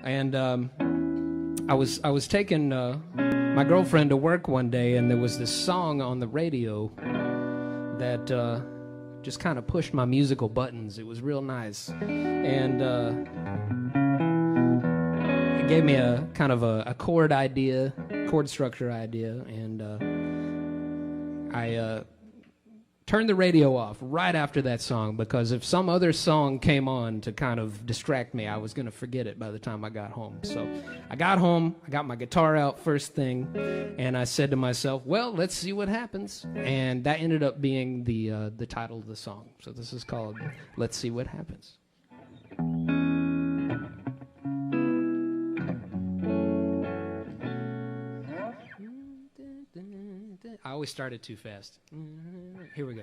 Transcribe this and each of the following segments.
And I was taking my girlfriend to work one day, and there was this song on the radio that just kind of pushed my musical buttons. It was real nice, and it gave me a kind of a chord structure idea, and I turned the radio off right after that song, because if some other song came on to kind of distract me, I was going to forget it by the time I got home. So I got home, I got my guitar out first thing, and I said to myself, well, let's see what happens. And that ended up being the title of the song. So this is called Let's See What Happens. I always started too fast. Here we go.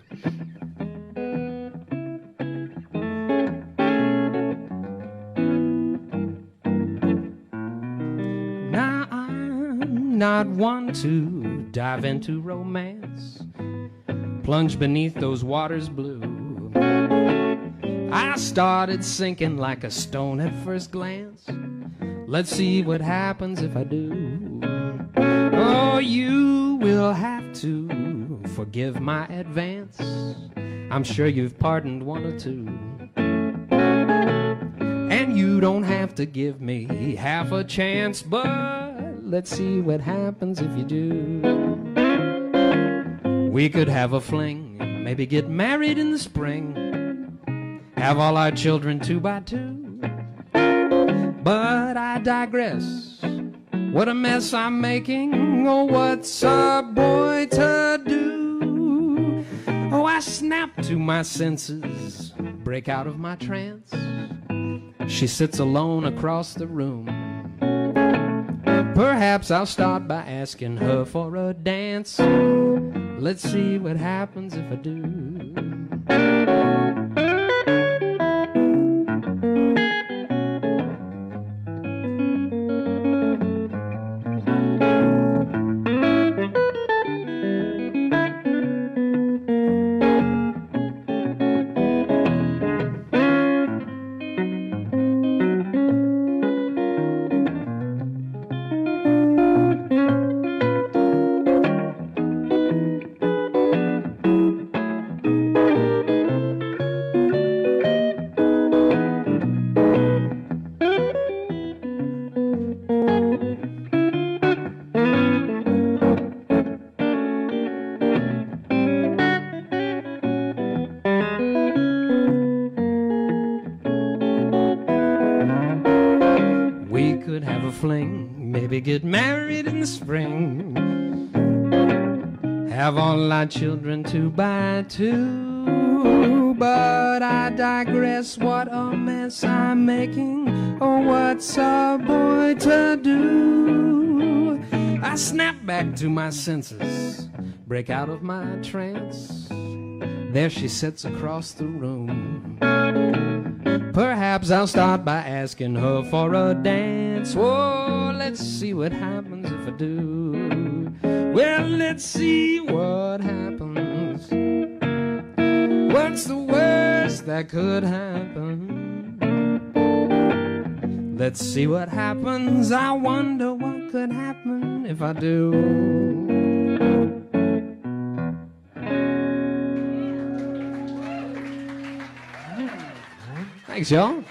Now I'm not one to dive into romance, plunge beneath those waters blue. I started sinking like a stone at first glance. Let's see what happens if I do. Oh, you will have to forgive my advance. I'm sure you've pardoned one or two. And you don't have to give me half a chance, but let's see what happens if you do. We could have a fling, maybe get married in the spring, have all our children 2 by 2. But I digress. What a mess I'm making. Oh, what's a boy to do? Oh, I snap to my senses, break out of my trance. She sits alone across the room. Perhaps I'll start by asking her for a dance. Let's see what happens if I do. Have a fling, maybe get married in the spring, have all our children 2 by 2. But I digress, what a mess I'm making. Oh, what's a boy to do? I snap back to my senses, break out of my trance. There she sits across the room. Perhaps I'll start by asking her for a dance. Whoa, let's see what happens if I do. Well, let's see what happens. What's the worst that could happen? Let's see what happens. I wonder what could happen if I do. Thanks, y'all.